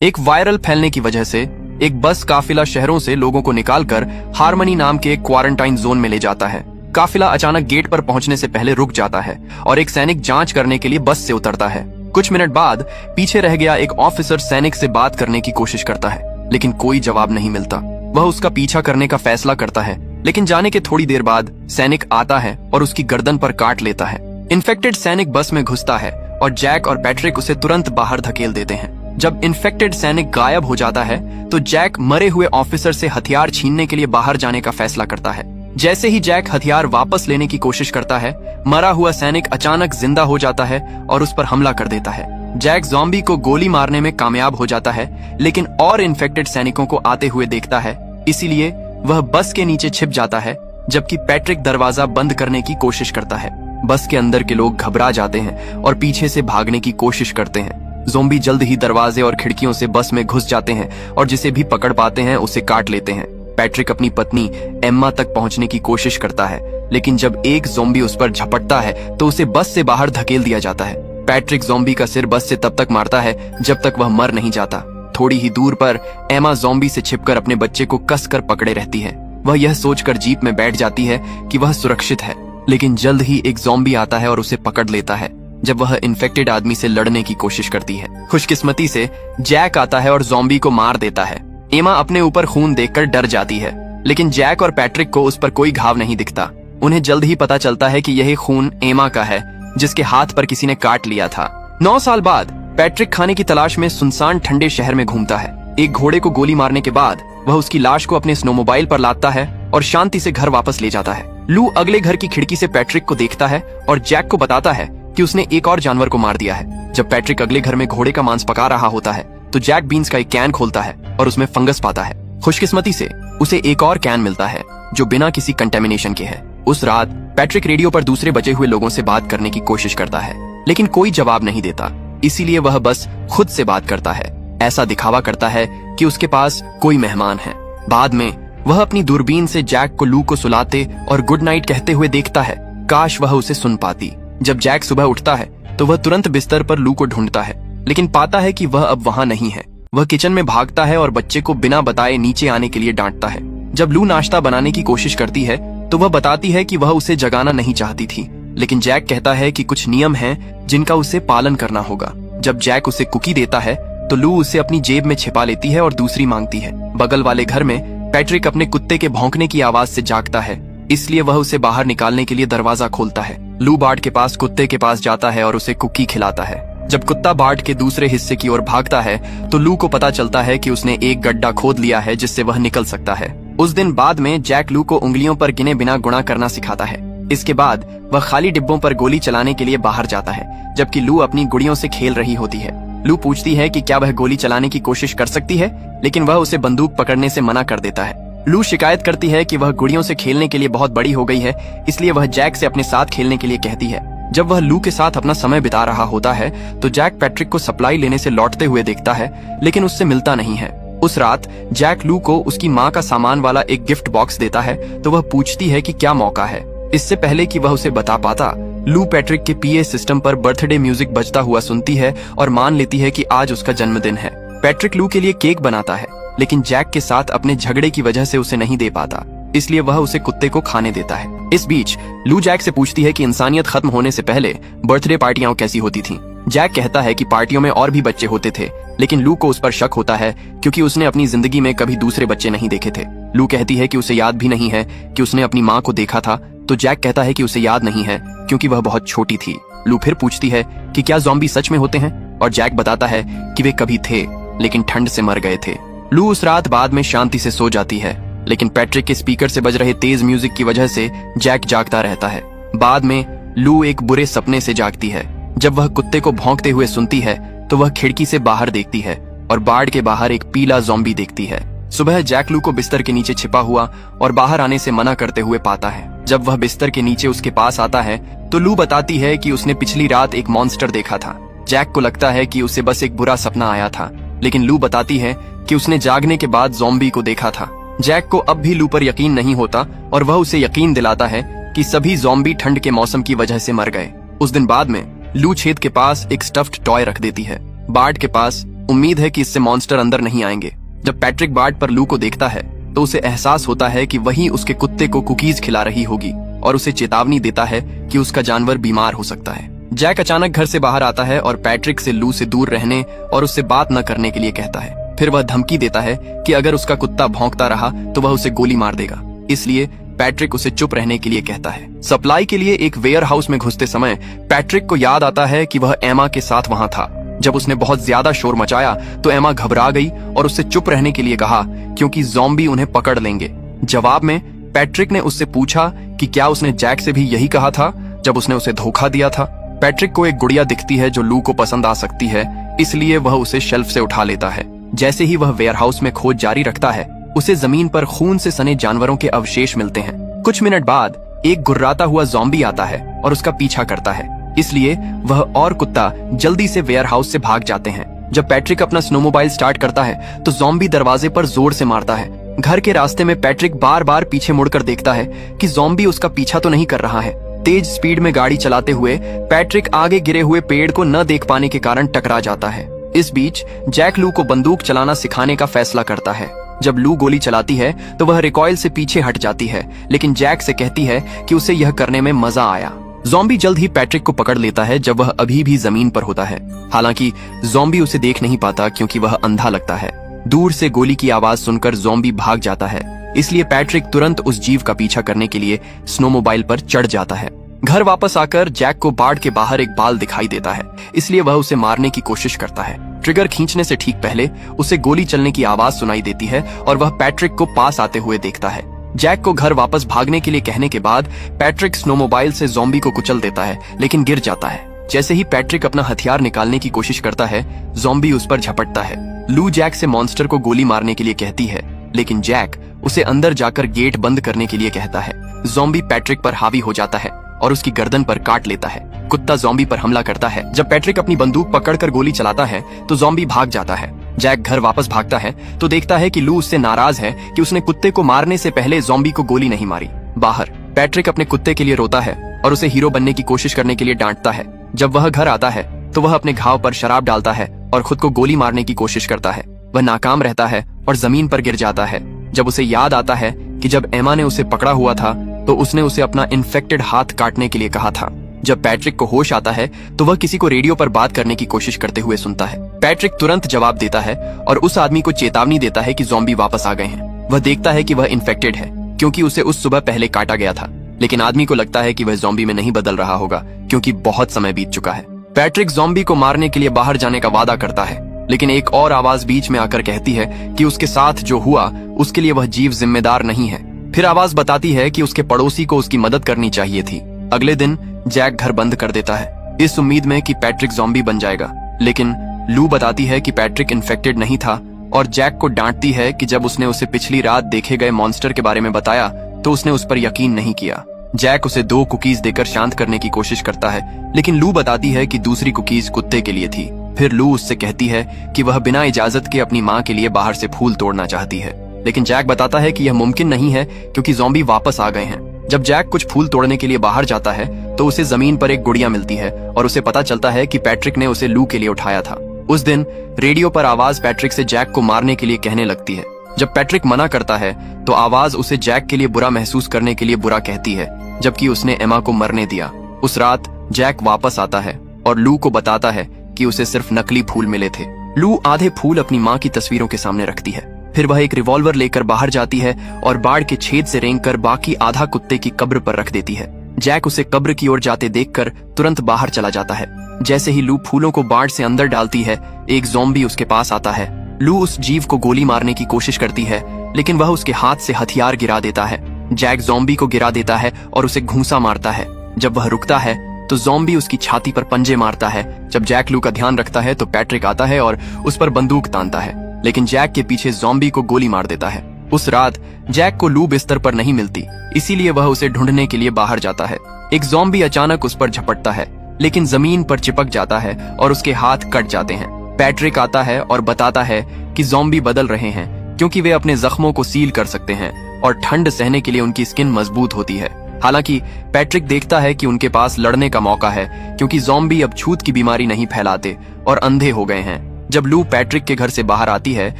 एक वायरल फैलने की वजह से एक बस काफिला शहरों से लोगों को निकालकर हार्मनी नाम के एक क्वारंटाइन जोन में ले जाता है। काफिला अचानक गेट पर पहुंचने से पहले रुक जाता है और एक सैनिक जांच करने के लिए बस से उतरता है। कुछ मिनट बाद पीछे रह गया एक ऑफिसर सैनिक से बात करने की कोशिश करता है, लेकिन कोई जवाब नहीं मिलता। वह उसका पीछा करने का फैसला करता है, लेकिन जाने के थोड़ी देर बाद सैनिक आता है और उसकी गर्दन पर काट लेता है। इन्फेक्टेड सैनिक बस में घुसता है और जैक और पैट्रिक उसे तुरंत बाहर धकेल देते हैं। जब इन्फेक्टेड सैनिक गायब हो जाता है तो जैक मरे हुए ऑफिसर से हथियार छीनने के लिए बाहर जाने का फैसला करता है। जैसे ही जैक हथियार वापस लेने की कोशिश करता है, मरा हुआ सैनिक अचानक जिंदा हो जाता है और उस पर हमला कर देता है। जैक ज़ॉम्बी को गोली मारने में कामयाब हो जाता है, लेकिन और इन्फेक्टेड सैनिकों को आते हुए देखता है, इसीलिए वह बस के नीचे छिप जाता है, जबकि पैट्रिक दरवाजा बंद करने की कोशिश करता है। बस के अंदर के लोग घबरा जाते हैं और पीछे से भागने की कोशिश करते हैं। ज़ॉम्बी जल्द ही दरवाजे और खिड़कियों से बस में घुस जाते हैं और जिसे भी पकड़ पाते हैं उसे काट लेते हैं। पैट्रिक अपनी पत्नी एम्मा तक पहुंचने की कोशिश करता है, लेकिन जब एक ज़ॉम्बी उस पर झपटता है तो उसे बस से बाहर धकेल दिया जाता है। पैट्रिक ज़ॉम्बी का सिर बस से तब तक मारता है जब तक वह मर नहीं जाता। थोड़ी ही दूर पर एम्मा ज़ॉम्बी से छिपकर अपने बच्चे को कसकर पकड़े रहती है। वह यह सोचकर जीप में बैठ जाती है कि वह सुरक्षित है, लेकिन जल्द ही एक ज़ॉम्बी आता है और उसे पकड़ लेता है जब वह इन्फेक्टेड आदमी से लड़ने की कोशिश करती है। खुशकिस्मती से जैक आता है और ज़ॉम्बी को मार देता है। एमा अपने ऊपर खून देखकर डर जाती है, लेकिन जैक और पैट्रिक को उस पर कोई घाव नहीं दिखता। उन्हें जल्द ही पता चलता है कि यही खून एमा का है, जिसके हाथ पर किसी ने काट लिया था। 9 साल बाद पैट्रिक खाने की तलाश में सुनसान ठंडे शहर में घूमता है। एक घोड़े को गोली मारने के बाद वह उसकी लाश को अपने स्नोमोबाइल पर लादता है और शांति से घर वापस ले जाता है। लू अगले घर की खिड़की से पैट्रिक को देखता है और जैक को बताता है कि उसने एक और जानवर को मार दिया है। जब पैट्रिक अगले घर में घोड़े का मांस पका रहा होता है तो जैक बीन्स का एक कैन खोलता है और उसमें फंगस पाता है। खुशकिस्मती से उसे एक और कैन मिलता है जो बिना किसी कंटेमिनेशन के है। उस रात पैट्रिक रेडियो पर दूसरे बचे हुए लोगों से बात करने की कोशिश करता है, लेकिन कोई जवाब नहीं देता, इसीलिए वह बस खुद से बात करता है। ऐसा दिखावा करता है कि उसके पास कोई मेहमान है। बाद में वह अपनी दूरबीन से जैक को लू को सुलाते और गुड नाइट कहते हुए देखता है। काश वह उसे सुन पाती। जब जैक सुबह उठता है तो वह तुरंत बिस्तर पर लू को ढूंढता है, लेकिन पाता है कि वह अब वहां नहीं है। वह किचन में भागता है और बच्चे को बिना बताए नीचे आने के लिए डांटता है। जब लू नाश्ता बनाने की कोशिश करती है तो वह बताती है कि वह उसे जगाना नहीं चाहती थी, लेकिन जैक कहता है कि कुछ नियम हैं जिनका उसे पालन करना होगा। जब जैक उसे कुकी देता है तो लू उसे अपनी जेब में छिपा लेती है और दूसरी मांगती है। बगल वाले घर में पैट्रिक अपने कुत्ते के भौंकने की आवाज से जागता है, इसलिए वह उसे बाहर निकालने के लिए दरवाजा खोलता है। लू बार्ट के पास कुत्ते के पास जाता है और उसे कुकी खिलाता है। जब कुत्ता बार्ट के दूसरे हिस्से की ओर भागता है तो लू को पता चलता है कि उसने एक गड्ढा खोद लिया है जिससे वह निकल सकता है। उस दिन बाद में जैक लू को उंगलियों पर गिने बिना गुणा करना सिखाता है। इसके बाद वह खाली डिब्बों पर गोली चलाने के लिए बाहर जाता है, जबकि लू अपनी गुड़ियों से खेल रही होती है। लू पूछती है कि क्या वह गोली चलाने की कोशिश कर सकती है, लेकिन वह उसे बंदूक पकड़ने से मना कर देता है। लू शिकायत करती है कि वह गुड़ियों से खेलने के लिए बहुत बड़ी हो गई है, इसलिए वह जैक से अपने साथ खेलने के लिए कहती है। जब वह लू के साथ अपना समय बिता रहा होता है तो जैक पैट्रिक को सप्लाई लेने से लौटते हुए देखता है, लेकिन उससे मिलता नहीं है। उस रात जैक लू को उसकी माँ का सामान वाला एक गिफ्ट बॉक्स देता है तो वह पूछती है कि क्या मौका है। इससे पहले कि वह उसे बता पाता, लू पैट्रिक के पीए सिस्टम पर बर्थडे म्यूजिक बजता हुआ सुनती है और मान लेती है कि आज उसका जन्मदिन है। पैट्रिक लू के लिए केक बनाता है, लेकिन जैक के साथ अपने झगड़े की वजह से उसे नहीं दे पाता, इसलिए वह उसे कुत्ते को खाने देता है। इस बीच लू जैक से पूछती है कि इंसानियत खत्म होने से पहले बर्थडे पार्टियां कैसी होती थीं। जैक कहता है कि पार्टियों में और भी बच्चे होते थे, लेकिन लू को उस पर शक होता है क्योंकि उसने अपनी जिंदगी में कभी दूसरे बच्चे नहीं देखे थे। लू कहती है कि उसे याद भी नहीं है कि उसने अपनी माँ को देखा था, तो जैक कहता है कि उसे याद नहीं है क्योंकि वह बहुत छोटी थी। लू फिर पूछती है कि क्या ज़ॉम्बी सच में होते हैं, और जैक बताता है कि वे कभी थे, लेकिन ठंड से मर गए थे। लू उस रात बाद में शांति से सो जाती है, लेकिन पैट्रिक के स्पीकर से बज रहे तेज म्यूजिक की वजह से जैक जागता रहता है। बाद में लू एक बुरे सपने से जागती है। जब वह कुत्ते को भौंकते हुए सुनती है तो वह खिड़की से बाहर देखती है और बाड़ के बाहर एक पीला ज़ॉम्बी देखती है। सुबह जैक लू को बिस्तर के नीचे छिपा हुआ और बाहर आने से मना करते हुए पाता है। जब वह बिस्तर के नीचे उसके पास आता है तो लू बताती है कि उसने पिछली रात एक मॉन्स्टर देखा था। जैक को लगता है कि उसे बस एक बुरा सपना आया था, लेकिन लू बताती है कि उसने जागने के बाद ज़ॉम्बी को देखा था। जैक को अब भी लू पर यकीन नहीं होता और वह उसे यकीन दिलाता है कि सभी ज़ॉम्बी ठंड के मौसम की वजह से मर गए। उस दिन बाद में लू छेद के पास एक स्टफ्ड टॉय रख देती है। बार्ट के पास उम्मीद है कि इससे मॉन्स्टर अंदर नहीं आएंगे। जब पैट्रिक बार्ट पर लू को देखता है तो उसे एहसास होता है कि वही उसके कुत्ते को कुकीज खिला रही होगी और उसे चेतावनी देता है कि उसका जानवर बीमार हो सकता है। जैक अचानक घर से बाहर आता है और पैट्रिक से लू से दूर रहने और उससे बात न करने के लिए कहता है। फिर वह धमकी देता है कि अगर उसका कुत्ता भौंकता रहा तो वह उसे गोली मार देगा। इसलिए पैट्रिक उसे चुप रहने के लिए कहता है। सप्लाई के लिए एक वेयर हाउस में घुसते समय पैट्रिक को याद आता है कि वह एमा के साथ वहां था। जब उसने बहुत ज्यादा शोर मचाया तो एमा घबरा गई और उससे चुप रहने के लिए कहा क्योंकि ज़ॉम्बी उन्हें पकड़ लेंगे। जवाब में पैट्रिक ने उससे पूछा कि क्या उसने जैक से भी यही कहा था जब उसने उसे धोखा दिया था। पैट्रिक को एक गुड़िया दिखती है जो लू को पसंद आ सकती है, इसलिए वह उसे शेल्फ से उठा लेता है। जैसे ही वह वेयरहाउस में खोज जारी रखता है उसे जमीन पर खून से सने जानवरों के अवशेष मिलते हैं। कुछ मिनट बाद एक गुर्राता हुआ ज़ॉम्बी आता है और उसका पीछा करता है, इसलिए वह और कुत्ता जल्दी से वेयरहाउस से भाग जाते हैं। जब पैट्रिक अपना स्नोमोबाइल स्टार्ट करता है तो ज़ॉम्बी दरवाजे पर जोर से मारता है। घर के रास्ते में पैट्रिक बार बार पीछे मुड़कर देखता है कि ज़ॉम्बी उसका पीछा तो नहीं कर रहा है। तेज स्पीड में गाड़ी चलाते हुए पैट्रिक आगे गिरे हुए पेड़ को न देख पाने के कारण टकरा जाता है। इस बीच जैक लू को बंदूक चलाना सिखाने का फैसला करता है। जब लू गोली चलाती है तो वह रिकॉइल से पीछे हट जाती है, लेकिन जैक से कहती है कि उसे यह करने में मजा आया। ज़ॉम्बी जल्द ही पैट्रिक को पकड़ लेता है जब वह अभी भी जमीन पर होता है। हालांकि ज़ॉम्बी उसे देख नहीं पाता क्योंकि वह अंधा लगता है। दूर से गोली की आवाज सुनकर ज़ॉम्बी भाग जाता है, इसलिए पैट्रिक तुरंत उस जीव का पीछा करने के लिए स्नोमोबाइल पर चढ़ जाता है। घर वापस आकर जैक को बाड़ के बाहर एक बाल दिखाई देता है, इसलिए वह उसे मारने की कोशिश करता है। ट्रिगर खींचने से ठीक पहले उसे गोली चलने की आवाज सुनाई देती है और वह पैट्रिक को पास आते हुए देखता है। जैक को घर वापस भागने के लिए कहने के बाद पैट्रिक स्नोमोबाइल से ज़ॉम्बी को कुचल देता है, लेकिन गिर जाता है। जैसे ही पैट्रिक अपना हथियार निकालने की कोशिश करता है, ज़ॉम्बी उस पर झपटता है। लू जैक से मॉन्स्टर को गोली मारने के लिए कहती है, लेकिन जैक उसे अंदर जाकर गेट बंद करने के लिए कहता है। ज़ॉम्बी पैट्रिक पर हावी हो जाता है और उसकी गर्दन पर काट लेता है। कुत्ता ज़ॉम्बी पर हमला करता है। जब पैट्रिक अपनी बंदूक पकड़कर गोली चलाता है तो ज़ॉम्बी भाग जाता है। जैक घर वापस भागता है तो देखता है कि लू उससे नाराज है कि उसने कुत्ते को मारने से पहले ज़ॉम्बी को गोली नहीं मारी। बाहर पैट्रिक अपने कुत्ते के लिए रोता है और उसे हीरो बनने की कोशिश करने के लिए डांटता है। जब वह घर आता है तो वह अपने घाव पर शराब डालता है और खुद को गोली मारने की कोशिश करता है। वह नाकाम रहता है और जमीन पर गिर जाता है। जब उसे याद आता है कि जब एमा ने उसे पकड़ा हुआ था तो उसने उसे अपना इन्फेक्टेड हाथ काटने के लिए कहा था। जब पैट्रिक को होश आता है तो वह किसी को रेडियो पर बात करने की कोशिश करते हुए सुनता है। पैट्रिक तुरंत जवाब देता है और उस आदमी को चेतावनी देता है कि ज़ॉम्बी वापस आ गए हैं। वह देखता है कि वह इन्फेक्टेड है क्योंकि उसे उस सुबह पहले काटा गया था, लेकिन आदमी को लगता है कि वह ज़ॉम्बी में नहीं बदल रहा होगा क्योंकि बहुत समय बीत चुका है। पैट्रिक ज़ॉम्बी को मारने के लिए बाहर जाने का वादा करता है, लेकिन एक और आवाज बीच में आकर कहती है कि उसके साथ जो हुआ उसके लिए वह जीव जिम्मेदार नहीं है। फिर आवाज बताती है कि उसके पड़ोसी को उसकी मदद करनी चाहिए थी। अगले दिन जैक घर बंद कर देता है इस उम्मीद में कि पैट्रिक ज़ॉम्बी बन जाएगा, लेकिन लू बताती है कि पैट्रिक इन्फेक्टेड नहीं था और जैक को डांटती है कि जब उसने उसे पिछली रात देखे गए मॉन्स्टर के बारे में बताया तो उसने उस पर यकीन नहीं किया। जैक उसे 2 कुकीज देकर शांत करने की कोशिश करता है, लेकिन लू बताती है कि दूसरी कुकीज कुत्ते के लिए थी। फिर लू उससे कहती है कि वह बिना इजाजत के अपनी माँ के लिए बाहर से फूल तोड़ना चाहती है, लेकिन जैक बताता है कि यह मुमकिन नहीं है क्योंकि ज़ॉम्बी वापस आ गए हैं। जब जैक कुछ फूल तोड़ने के लिए बाहर जाता है तो उसे जमीन पर एक गुड़िया मिलती है और उसे पता चलता है कि पैट्रिक ने उसे लू के लिए उठाया था। उस दिन रेडियो पर आवाज पैट्रिक से जैक को मारने के लिए कहने लगती है। जब पैट्रिक मना करता है तो आवाज उसे जैक के लिए बुरा महसूस करने के लिए बुरा कहती है, जबकि उसने एमा को मरने दिया। उस रात जैक वापस आता है और लू को बताता है कि उसे सिर्फ नकली फूल मिले थे। लू आधे फूल अपनी माँ की तस्वीरों के सामने रखती है। फिर वह एक रिवॉल्वर लेकर बाहर जाती है और बाड़ के छेद से रेंगकर बाकी आधा कुत्ते की कब्र पर रख देती है। जैक उसे कब्र की ओर जाते देखकर तुरंत बाहर चला जाता है। जैसे ही लू फूलों को बाड़ से अंदर डालती है, एक ज़ॉम्बी उसके पास आता है। लू उस जीव को गोली मारने की कोशिश करती है, लेकिन वह उसके हाथ से हथियार गिरा देता है। जैक ज़ॉम्बी को गिरा देता है और उसे घूंसा मारता है। जब वह रुकता है तो ज़ॉम्बी उसकी छाती पर पंजे मारता है। जब जैक लू का ध्यान रखता है तो पैट्रिक आता है और उस पर बंदूक तानता है, लेकिन जैक के पीछे ज़ॉम्बी को गोली मार देता है। उस रात जैक को लू बिस्तर पर नहीं मिलती, इसीलिए वह उसे ढूंढने के लिए बाहर जाता है। एक ज़ॉम्बी अचानक उस पर झपटता है, लेकिन जमीन पर चिपक जाता है और उसके हाथ कट जाते हैं। पैट्रिक आता है और बताता है कि ज़ॉम्बी बदल रहे हैं क्योंकि वे अपने जख्मों को सील कर सकते हैं और ठंड सहने के लिए उनकी स्किन मजबूत होती है। हालांकि पैट्रिक देखता है कि उनके पास लड़ने का मौका है क्योंकि ज़ॉम्बी अब छूत की बीमारी नहीं फैलाते और अंधे हो गए हैं। जब लू पैट्रिक के घर से बाहर आती है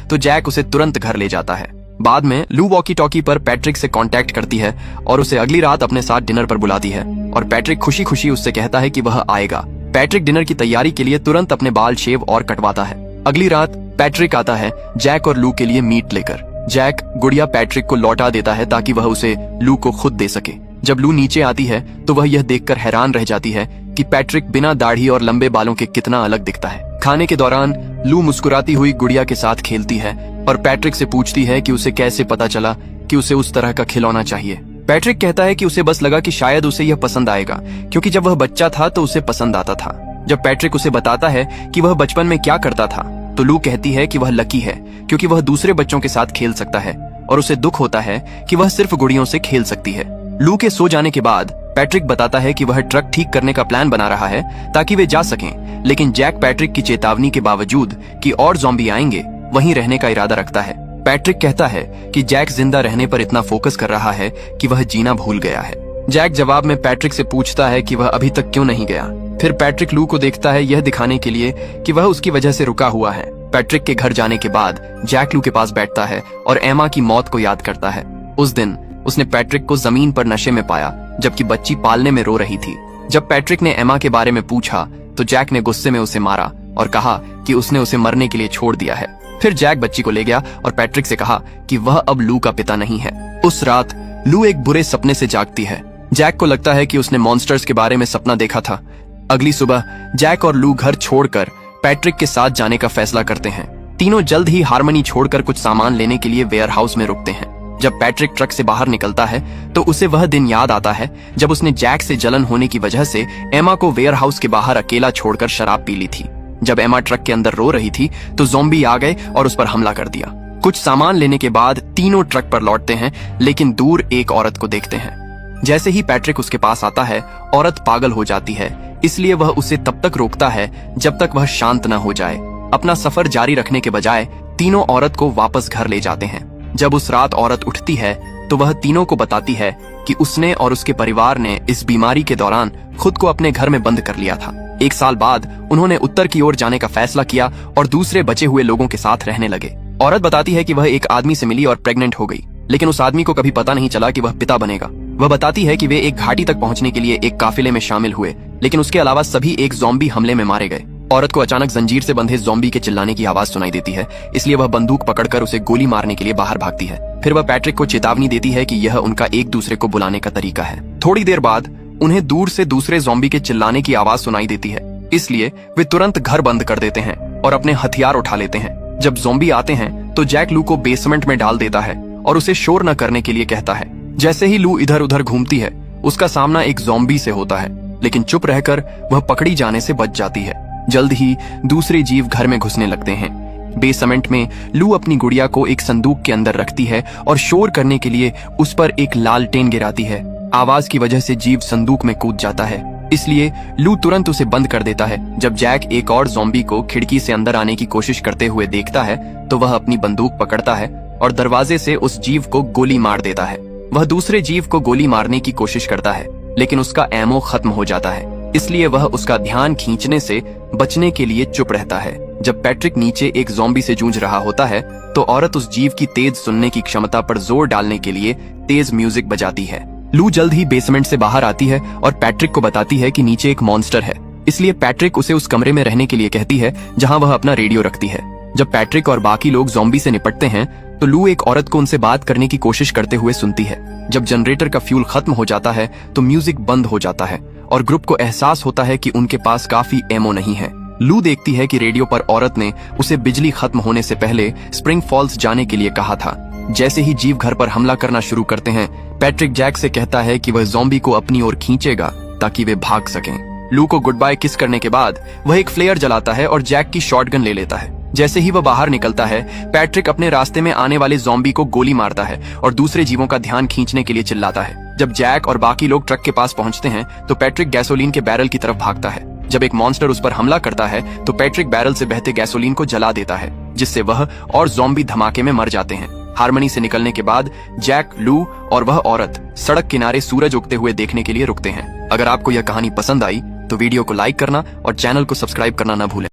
तो जैक उसे तुरंत घर ले जाता है। बाद में लू वॉकी टॉकी पर पैट्रिक से कांटेक्ट करती है और उसे अगली रात अपने साथ डिनर पर बुलाती है और पैट्रिक खुशी खुशी उससे कहता है कि वह आएगा। पैट्रिक डिनर की तैयारी के लिए तुरंत अपने बाल शेव और कटवाता है। अगली रात पैट्रिक आता है जैक और लू के लिए मीट लेकर। जैक गुड़िया पैट्रिक को लौटा देता है ताकि वह उसे लू को खुद दे सके। जब लू नीचे आती है तो वह यह देखकर हैरान रह जाती है कि पैट्रिक बिना दाढ़ी और लंबे बालों के कितना अलग दिखता है। खाने के दौरान लू मुस्कुराती हुई गुड़िया के साथ खेलती है और पैट्रिक से पूछती है कि उसे कैसे पता चला कि उसे उस तरह का खिलौना चाहिए। पैट्रिक कहता है कि उसे बस लगा कि शायद उसे यह पसंद आएगा क्योंकि जब वह बच्चा था तो उसे पसंद आता था। जब पैट्रिक उसे बताता है कि वह बचपन में क्या करता था तो लू कहती है कि वह लकी है क्योंकि वह दूसरे बच्चों के साथ खेल सकता है और उसे दुख होता है कि वह सिर्फ गुड़ियों से खेल सकती है। लू के सो जाने के बाद पैट्रिक बताता है कि वह ट्रक ठीक करने का प्लान बना रहा है ताकि वे जा सकें, लेकिन जैक पैट्रिक की चेतावनी के बावजूद कि और ज़ॉम्बी आएंगे वहीं रहने का इरादा रखता है। पैट्रिक कहता है कि जैक जिंदा रहने पर इतना फोकस कर रहा है कि वह जीना भूल गया है। जैक जवाब में पैट्रिक से पूछता है कि वह अभी तक क्यों नहीं गया। फिर पैट्रिक लू को देखता है यह दिखाने के लिए कि वह उसकी वजह से रुका हुआ है। पैट्रिक के घर जाने के बाद जैक लू के पास बैठता है और एमा की मौत को याद करता है। उस दिन उसने पैट्रिक को जमीन पर नशे में पाया जबकि बच्ची पालने में रो रही थी। जब पैट्रिक ने एमा के बारे में पूछा तो जैक ने गुस्से में उसे मारा और कहा कि उसने उसे मरने के लिए छोड़ दिया है। फिर जैक बच्ची को ले गया और पैट्रिक से कहा कि वह अब लू का पिता नहीं है। उस रात लू एक बुरे सपने से जागती है। जैक को लगता है कि उसने मॉन्स्टर्स के बारे में सपना देखा था। अगली सुबह जैक और लू घर छोड़कर पैट्रिक के साथ जाने का फैसला करते हैं। तीनों जल्द ही हार्मनी छोड़कर कुछ सामान लेने के लिए वेयरहाउस में रुकते हैं। जब पैट्रिक ट्रक से बाहर निकलता है तो उसे वह दिन याद आता है जब उसने जैक से जलन होने की वजह से एमा को वेयरहाउस के बाहर अकेला छोड़कर शराब पी ली थी। जब एमा ट्रक के अंदर रो रही थी तो ज़ॉम्बी आ गए और उस पर हमला कर दिया। कुछ सामान लेने के बाद तीनों ट्रक पर लौटते हैं लेकिन दूर एक औरत को देखते हैं। जैसे ही पैट्रिक उसके पास आता है औरत पागल हो जाती है, इसलिए वह उसे तब तक रोकता है जब तक वह शांत न हो जाए। अपना सफर जारी रखने के बजाय तीनों औरत को वापस घर ले जाते हैं। जब उस रात औरत उठती है तो वह तीनों को बताती है कि उसने और उसके परिवार ने इस बीमारी के दौरान खुद को अपने घर में बंद कर लिया था। 1 साल बाद उन्होंने उत्तर की ओर जाने का फैसला किया और दूसरे बचे हुए लोगों के साथ रहने लगे। औरत बताती है कि वह एक आदमी से मिली और प्रेग्नेंट हो गई, लेकिन उस आदमी को कभी पता नहीं चला कि वह पिता बनेगा। वह बताती है कि वे एक घाटी तक पहुंचने के लिए एक काफिले में शामिल हुए, लेकिन उसके अलावा सभी एक ज़ॉम्बी हमले में मारे गए। औरत को अचानक जंजीर से बंधे ज़ॉम्बी के चिल्लाने की आवाज सुनाई देती है, इसलिए वह बंदूक पकड़कर उसे गोली मारने के लिए बाहर भागती है। फिर वह पैट्रिक को चेतावनी देती है कि यह उनका एक दूसरे को बुलाने का तरीका है। थोड़ी देर बाद उन्हें दूर से दूसरे ज़ॉम्बी के चिल्लाने की आवाज सुनाई देती है, इसलिए वे तुरंत घर बंद कर देते हैं और अपने हथियार उठा लेते हैं। जब ज़ॉम्बी आते हैं तो जैक लू को बेसमेंट में डाल देता है और उसे शोर न करने के लिए कहता है। जैसे ही लू इधर उधर घूमती है उसका सामना एक ज़ॉम्बी से होता है, लेकिन चुप रहकर वह पकड़ी जाने से बच जाती है। जल्द ही दूसरे जीव घर में घुसने लगते हैं। बेसमेंट में लू अपनी गुड़िया को एक संदूक के अंदर रखती है और शोर करने के लिए उस पर एक लालटेन गिराती है। आवाज की वजह से जीव संदूक में कूद जाता है, इसलिए लू तुरंत उसे बंद कर देता है। जब जैक एक और ज़ॉम्बी को खिड़की से अंदर आने की कोशिश करते हुए देखता है तो वह अपनी बंदूक पकड़ता है और दरवाजे से उस जीव को गोली मार देता है। वह दूसरे जीव को गोली मारने की कोशिश करता है, लेकिन उसका एमो खत्म हो जाता है, इसलिए वह उसका ध्यान खींचने से बचने के लिए चुप रहता है। जब पैट्रिक नीचे एक ज़ॉम्बी से जूझ रहा होता है तो औरत उस जीव की तेज सुनने की क्षमता पर जोर डालने के लिए तेज म्यूजिक बजाती है। लू जल्द ही बेसमेंट से बाहर आती है और पैट्रिक को बताती है कि नीचे एक मॉन्स्टर है, इसलिए पैट्रिक उसे उस कमरे में रहने के लिए कहती है जहां वह अपना रेडियो रखती है। जब पैट्रिक और बाकी लोग ज़ॉम्बी से निपटते हैं तो लू एक औरत को उनसे बात करने की कोशिश करते हुए सुनती है। जब जनरेटर का फ्यूल खत्म हो जाता है तो म्यूजिक बंद हो जाता है और ग्रुप को एहसास होता है कि उनके पास काफी एमो नहीं है। लू देखती है कि रेडियो पर औरत ने उसे बिजली खत्म होने से पहले स्प्रिंग फॉल्स जाने के लिए कहा था। जैसे ही जीव घर पर हमला करना शुरू करते हैं, पैट्रिक जैक से कहता है कि वह ज़ॉम्बी को अपनी ओर खींचेगा ताकि वे भाग सकें। लू को गुड बाय किस करने के बाद वह एक फ्लेयर जलाता है और जैक की शॉटगन ले लेता है। जैसे ही वह बाहर निकलता है, पैट्रिक अपने रास्ते में आने वाले ज़ॉम्बी को गोली मारता है और दूसरे जीवों का ध्यान खींचने के लिए चिल्लाता है। जब जैक और बाकी लोग ट्रक के पास पहुंचते हैं तो पैट्रिक गैसोलीन के बैरल की तरफ भागता है। जब एक मॉन्स्टर उस पर हमला करता है तो पैट्रिक बैरल से बहते गैसोलीन को जला देता है, जिससे वह और ज़ॉम्बी धमाके में मर जाते हैं। हार्मनी से निकलने के बाद जैक, लू और वह औरत सड़क किनारे सूरज उगते हुए देखने के लिए रुकते हैं। अगर आपको यह कहानी पसंद आई तो वीडियो को लाइक करना और चैनल को सब्सक्राइब करना न भूलें।